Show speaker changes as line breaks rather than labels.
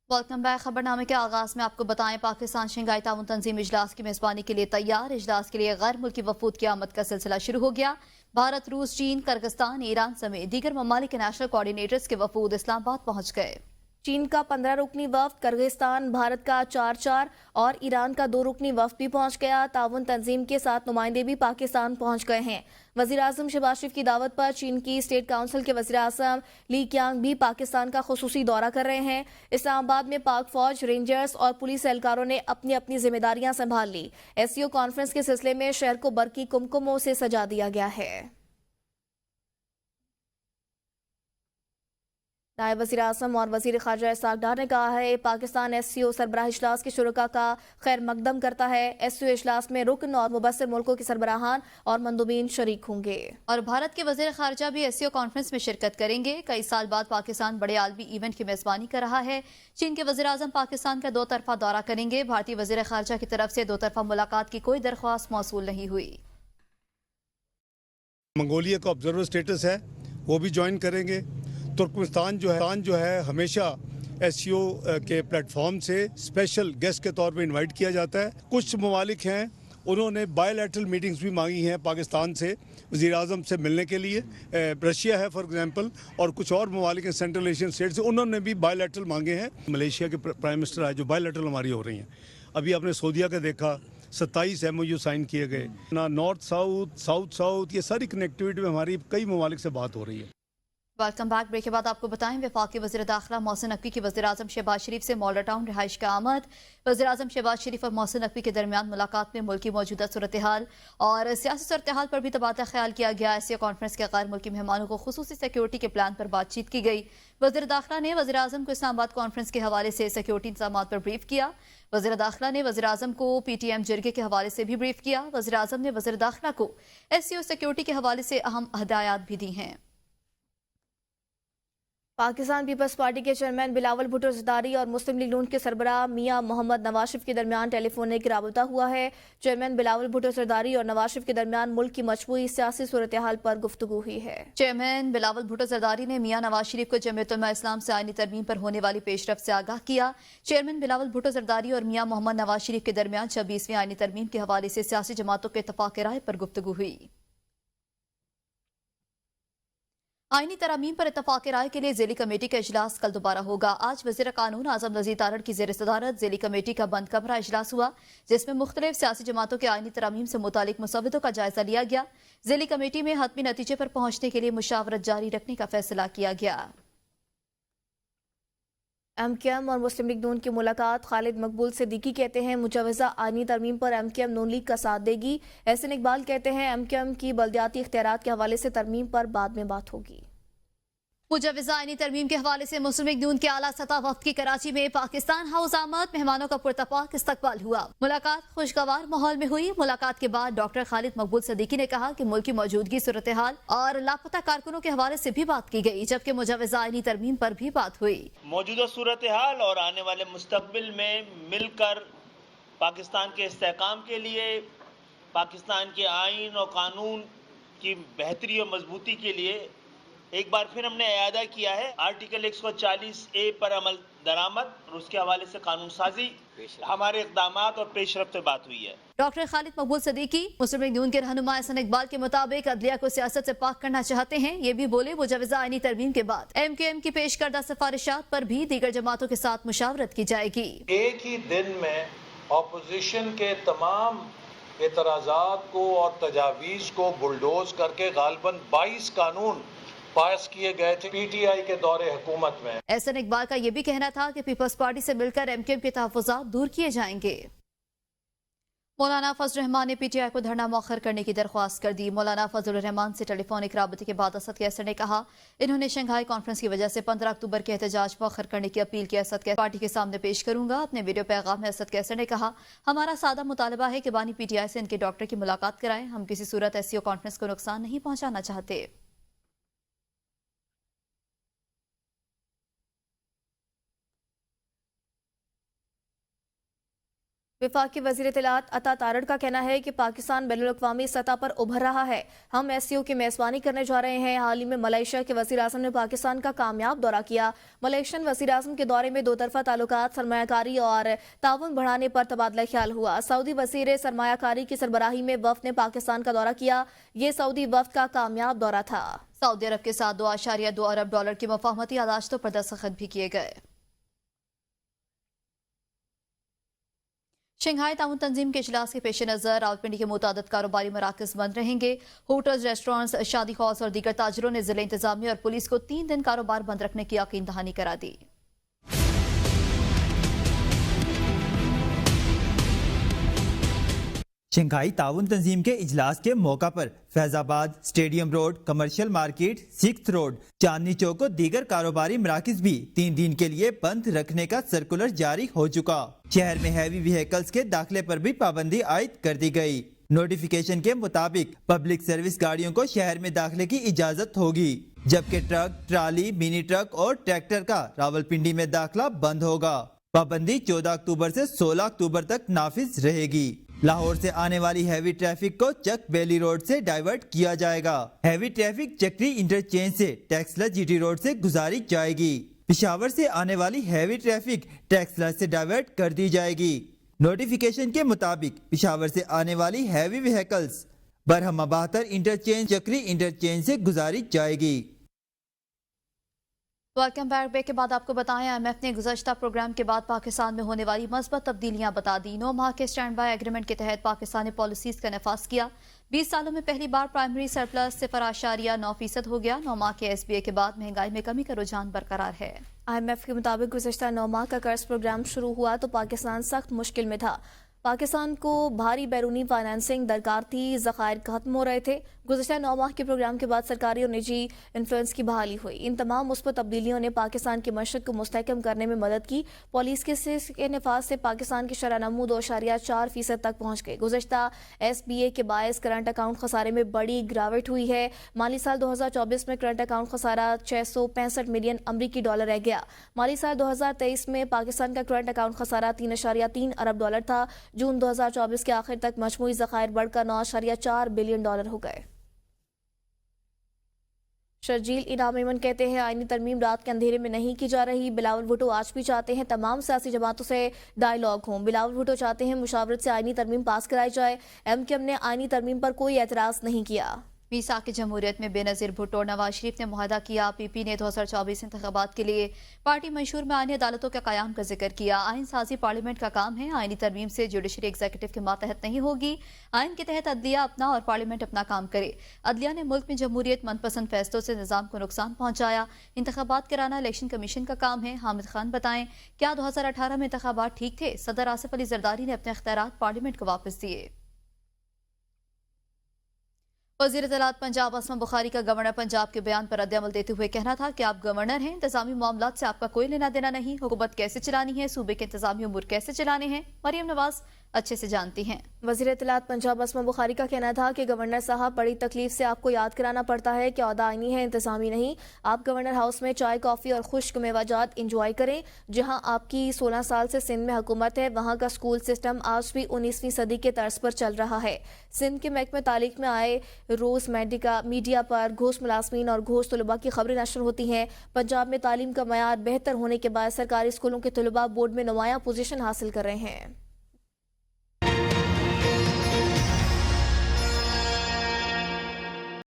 Welcome back. खबरनामे के आगाज में आपको बताएं, पाकिस्तान शंघाई ताउन तंजीम इजलास की मेजबानी के लिए तैयार। इजलास के लिए गैर मुल्की वफूद की आमद का सिलसिला शुरू हो गया। भारत, रूस, चीन, किर्गिस्तान, ईरान समेत दीगर ममालिक के नेशनल कोऑर्डिनेटर्स के वफूद इस्लामाबाद पहुंच गए।
चीन का 15 रुकनी वफ्द, किर्गिस्तान, भारत का 4 और ईरान का 2 रुकनी वफ्द भी पहुंच गया। ताउन तंजीम के 7 नुमाइंदे भी पाकिस्तान पहुंच गए हैं। वजीर आजम शहबाज शरीफ की दावत पर चीन की स्टेट काउंसिल के वजीर आजम ली क्यांग भी पाकिस्तान का खुसूसी दौरा कर रहे हैं। इस्लामाबाद में पाक फौज, रेंजर्स और पुलिस एहलकारों ने अपनी अपनी जिम्मेदारियां संभाल ली। SCO कॉन्फ्रेंस के सिलसिले में शहर को बरकी कुमकुमों से सजा दिया गया है। नायब वज़ीर आज़म और वज़ीर ख़ारजा इसहाक़ डार ने कहा है, पाकिस्तान SCO सरबराह इजलास के शुरका का खैर मकदम करता है। SCO इजलास में रुकन और मुबस्सिर मुल्कों के सरबराहान और मंदूबीन शरीक होंगे।
और भारत के वज़ीर ख़ारजा भी SCO कॉन्फ्रेंस में शिरकत करेंगे। कई साल बाद पाकिस्तान बड़े आलमी इवेंट की मेज़बानी कर रहा है। चीन के वज़ीर आज़म पाकिस्तान का 2 तरफा दौरा करेंगे। भारतीय वज़ीर ख़ारजा की तरफ से 2 तरफा मुलाकात की कोई दरख्वास्त मौसूल नहीं हुई।
मंगोलिया का ऑब्जर्वर स्टेटस है, वो भी ज्वाइन करेंगे। तुर्कमेनिस्तान जो है हमेशा SCO के प्लेटफॉर्म से स्पेशल गेस्ट के तौर पे इनवाइट किया जाता है। कुछ ममालिक हैं, उन्होंने बायलैटरल मीटिंग्स भी मांगी हैं पाकिस्तान से वज़ीर आज़म से मिलने के लिए। रशिया है फॉर एग्जांपल, और कुछ और ममालिक हैं सेंट्रल एशियन स्टेट से, उन्होंने भी बायलैटरल मांगे हैं। मलेशिया के प्राइम मिनिस्टर आए, जो बायलैटरल हमारी हो रही हैं। अभी आपने सऊदीया का देखा, 27 MOU साइन किए गए ना। नॉर्थ साउथ, साउथ साउथ, ये सारी कनेक्टिविटी में हमारी कई ममालिक से बात हो रही है।
Welcome back. ब्रेक के बाद आपको बताएं, वफाकी वज़ीर दाखिला मोहसिन नकवी की वज़ीर आज़म शहबाज शरीफ से मॉडल टाउन रिहाइश का आमद। वज़ीर आज़म शहबाज शरीफ और मोहसिन नकवी के दरमियान मुलाकात में मुल्क की मौजूदा सूरत हाल और सियासी सूरत हाल पर भी तबादला ख्याल किया गया। SCO कॉन्फ्रेंस के गैर मुल्की मेहमानों को खुसूसी सिक्योरिटी के प्लान पर बातचीत की गई। वज़ीर दाखिला ने वज़ीर आज़म को इस्लामाबाद कॉन्फ्रेंस के हवाले से सिक्योरिटी इंतजाम पर ब्रीफ किया। वज़ीर दाखिला ने वज़ीर आज़म को PTM जिरगे के हवाले से भी ब्रीफ किया। वज़ीर आज़म ने वज़ीर दाखिला को SCO सिक्योरिटी के हवाले से अहम हदायत भी दी हैं।
पाकिस्तान पीपल्स पार्टी के चेयरमैन बिलावल भुट्टो ज़रदारी और मुस्लिम लीग नून के सरबराह मियां मोहम्मद नवाज शरीफ के दरमियान टेलीफोनिक राबता हुआ है। चेयरमैन बिलावल भुट्टो ज़रदारी और नवाज शरीफ के दरमियान मुल्क की मजमूई सियासी सूरत हाल पर गुफ्तगू हुई है।
चेयरमैन बिलावल भुट्टो ज़रदारी ने मियां नवाज शरीफ को जमीयत उलमा इस्लाम से आईनी तरमीम पर होने वाली पेशरफ से आगाह किया। चेयरमैन बिलावल भुट्टो ज़रदारी और मियां मोहम्मद नवाज शरीफ के दरमियान 26वीं आईनी तरमीम के हवाले से सियासी जमातों के इत्तफाक राय पर गुफ्तगू हुई। आईनी तरामीम पर इत्तफाक राय के लिए ज़ेली कमेटी का इजलास कल दोबारा होगा। आज वज़ीर कानून आज़म नज़ीर तारड़ की ज़ेर सदारत ज़ेली कमेटी का बंद कमरा इजलास हुआ, जिसमें मुख्तलिफ सियासी जमातों के आईनी तरामीम से मुतालिक मुसव्वदों का जायजा लिया गया। ज़ेली कमेटी में हतमी नतीजे पर पहुंचने के लिए मुशावरत जारी रखने का फैसला किया गया।
MKM और मुस्लिम लीग नून की मुलाकात। खालिद मकबूल सिद्दीकी कहते हैं, मुजवज़ा आईनी तरमीम पर MKM नून लीग का साथ देगी। एहसन इकबाल कहते हैं, MKM की बल्दियाती इख्तियारात के हवाले से तरमीम पर बाद में बात होगी।
मुजवज़ा आईनी तरमीम के हवाले से मुस्लिम लीग नून के आला सतह वफ्द की कराची में पाकिस्तान हाउस आमद। मेहमानों का पुरतपाक इस्तकबाल हुआ। मुलाकात खुशगवार माहौल में हुई। मुलाकात के बाद डॉक्टर खालिद मकबूल सिद्दीकी ने कहा कि मुल्क की मौजूदगी, सूरत हाल और लापता कारकुनों के हवाले से भी बात की गई, जबकि मुजवज़ा आईनी तरमीम पर भी बात हुई।
मौजूदा सूरत हाल और आने वाले मुस्तकबिल में मिलकर पाकिस्तान के इस्तेहकाम के लिए, पाकिस्तान के आइन और कानून की बेहतरी और मजबूती के लिए एक बार फिर हमने इयादा किया है। आर्टिकल 140A पर अमल दरामद और उसके हवाले से कानून साजी, हमारे इक़दामात और पेशरफ्त पे बात हुई है।
डॉक्टर खालिद मकबूल सिद्दीकी मुस्लिम लीग नून के रहनुमा एहसन इकबाल के मुताबिक अदलिया को सियासत से पाक करना चाहते हैं। ये भी बोले, मुजवज़ा आईनी तरमीम के बाद MKM की पेश करदा सिफारिशात पर भी दीगर जमातों के साथ मुशावरत की जाएगी।
एक ही दिन में ऑपोजिशन के तमाम एतराज़ात को और तजावीज़ को बुलडोज करके गालबन 22 कानून पास किए गए थे PTI के दौरे हुकूमत में।
एहसन इकबाल का यह भी कहना था कि पीपल्स पार्टी से मिलकर MKM के तहफ़्फ़ुज़ात दूर किए जाएंगे। मौलाना फजल रहमान ने PTI को धरना मौखर करने की दरख्वास्त कर दी। मौलाना फजल रहमान से टेलीफोनिक राबते के बाद असद कैसर ने कहा, इन्होंने शंघाई कॉन्फ्रेंस की वजह से 15 अक्टूबर के एहतजाज मौखर करने की अपील की। असद कैसर पार्टी के सामने पेश करूंगा। अपने वीडियो पैगाम में असद कैसर ने कहा, हमारा सादा मुतालबा है कि बानी PTI से इनके डॉक्टर की मुलाकात कराएं। हम किसी सूरत SCO कॉन्फ्रेंस को नुकसान नहीं पहुंचाना चाहते।
वफाकी वज़ीर इत्तलात अता तारड़ का कहना है कि पाकिस्तान बैनुल-अक़वामी सतह पर उभर रहा है। हम SCO की मेज़बानी करने जा रहे हैं। हाल ही में मलेशिया के वज़ीर आज़म ने पाकिस्तान का कामयाब दौरा किया। मलेशियन वज़ीर आज़म के दौरे में दो तरफ़ा ताल्लुकात, सरमायाकारी और ताउन बढ़ाने पर तबादला ख्याल हुआ। सऊदी वज़ीर सरमायाकारी की सरबराही में वफ़द ने पाकिस्तान का दौरा किया। ये सऊदी वफ़द का कामयाब दौरा था।
सऊदी अरब के साथ $2.2 अरब के मुफाहमती अदालतों पर दस्तखत भी किए गए। शंघाई ताउन तंजीम के इजलास के पेश नज़र रावलपिंडी के मुतादिद कारोबारी मराकज़ बंद रहेंगे। होटल्स, रेस्टोरेंट्स, शादी हॉल्स और दीगर ताजरों ने जिले इंतजामिया और पुलिस को 3 दिन कारोबार बंद रखने की यकीन दहानी करा दी।
शंघाई ताउन तंजीम के इजलास के मौका पर Faizabad, stadium road, commercial market, 6th road, Chandni Chowk और दीगर कारोबारी मराकज भी 3 दिन के लिए बंद रखने का सर्कुलर जारी हो चुका। शहर में हैवी व्हीकल्स के दाखिले पर भी पाबंदी आयद कर दी गई। नोटिफिकेशन के मुताबिक पब्लिक सर्विस गाड़ियों को शहर में दाखिले की इजाजत होगी, जबकि ट्रक, ट्राली, मिनी ट्रक और ट्रैक्टर का रावलपिंडी में दाखिला बंद होगा। पाबंदी 14 अक्टूबर से 16 अक्टूबर तक नाफिज रहेगी। लाहौर से आने वाली हैवी ट्रैफिक को चक बेली रोड से डाइवर्ट किया जाएगा। हैवी ट्रैफिक चक्री इंटरचेंज से टैक्सला GT रोड से गुजारी जाएगी। पिशावर से आने वाली हैवी ट्रैफिक टैक्सला से डाइवर्ट कर दी जाएगी। नोटिफिकेशन के मुताबिक पिशावर से आने वाली हैवी व्हीकल्स बरहमा 72 इंटरचेंज चक्री इंटरचेंज से गुजारी जाएगी।
Welcome back. ब्रेक के बाद आपको बताएं, IMF ने गुज़श्ता प्रोग्राम के बाद पाकिस्तान में होने वाली मस्बत तब्दीलियां बता दी। 9 माह के स्टैंड बाय एग्रीमेंट के तहत पाकिस्तान ने पॉलिसीज का नफाज किया। 20 सालों में पहली बार प्राइमरी सरप्लस 0.9% हो गया। 9 माह के SBA के बाद महंगाई में कमी का रुझान बरकरार है।
IMF के मुताबिक गुज़श्ता 9 माह का कर्ज प्रोग्राम शुरू हुआ तो पाकिस्तान सख्त मुश्किल में था। पाकिस्तान को भारी बैरूनी फाइनेंसिंग दरकार थी, ज़खायर खत्म हो रहे थे। गुज़श्ता 9 माह के प्रोग्राम के बाद सरकारी और निजी इन्फ्लुएंस की बहाली हुई। इन तमाम मुस्बत तब्दीलियों ने पाकिस्तान की मशरक़ को मुस्तहकम करने में मदद की। पॉलिसी के नफाज से पाकिस्तान की शरह नमू 2.4% तक पहुँच गई। गुज़श्ता SBA के बायस करंट अकाउंट खसारे में बड़ी गिरावट हुई है। माली साल 2024 में करंट अकाउंट खसारा $665 मिलियन अमरीकी डॉलर रह गया। माली साल 2023 में पाकिस्तान का करंट अकाउंट खसारा $3.3 अरब था। जून 2024 के आखिर तक मजमूई ज़खायर बढ़कर $9.4 बिलियन हो गए। शर्जील इनाम इमन कहते हैं, आईनी तरमीम रात के अंधेरे में नहीं की जा रही। बिलावल भुट्टो आज भी चाहते हैं तमाम सियासी जमातों से डायलॉग हो। बिलावल भुट्टो चाहते हैं मुशावरत से आईनी तरमीम पास कराई जाए। MKM ने आईनी तरमीम पर कोई एतराज़ नहीं किया।
मीसाक की जमहूरियत में बेनज़ीर भुट्टो और नवाज शरीफ ने मुआहदा किया। PP ने 2024 इंतखाबात के लिए पार्टी मंशूर में आईनी अदालतों के क़याम का जिक्र किया। आइन साजी पार्लियामेंट का काम है। आईनी तरमीम से जुडिशरी एग्जीक्यूटिव के मातहत नहीं होगी। आइन के तहत अदलिया अपना और पार्लियामेंट अपना काम करे। अदलिया ने मुल्क में जमहूरियत मनपसंद फैसलों से निज़ाम को नुकसान पहुंचाया। इंतखाबात कराना इलेक्शन कमीशन का काम है। हामिद खान बताएं, क्या 2018 में इंतखाबात ठीक थे? सदर आसिफ अली जरदारी ने अपने इख्तियारात पार्लियामेंट को वापस दिए। वज़ीर इत्तलात पंजाब असमा बुखारी का गवर्नर पंजाब के बयान पर रद्द-ए-अमल देते हुए कहना था कि आप गवर्नर हैं, इंतजामी मामलात से आपका कोई लेना देना नहीं। हुकूमत कैसे चलानी है, सूबे के इंतजामी उमूर कैसे चलाने हैं, मरियम नवाज अच्छे से जानती हैं।
वज़ीर इत्तलात पंजाब असमा बुखारी का कहना था कि गवर्नर साहब, बड़ी तकलीफ से आपको याद कराना पड़ता है कि औहदा आईनी है, इंतजामी नहीं। आप गवर्नर हाउस में चाय, कॉफ़ी और खुश्क मेवाजात इंजॉय करें। जहाँ आपकी 16 साल से सिंध में हुकूमत है, वहाँ का स्कूल सिस्टम आज भी 19वीं सदी के तर्ज पर चल रहा है। सिंध के महकमे तालीम में आए रोज़ मीडिया पर घोष मुलाजमीन और घोष तलबा की खबरें नशर होती हैं। पंजाब में तालीम का मयार बेहतर होने के बाद सरकारी स्कूलों के तलबा बोर्ड में नुमायां पोजीशन हासिल कर रहे हैं।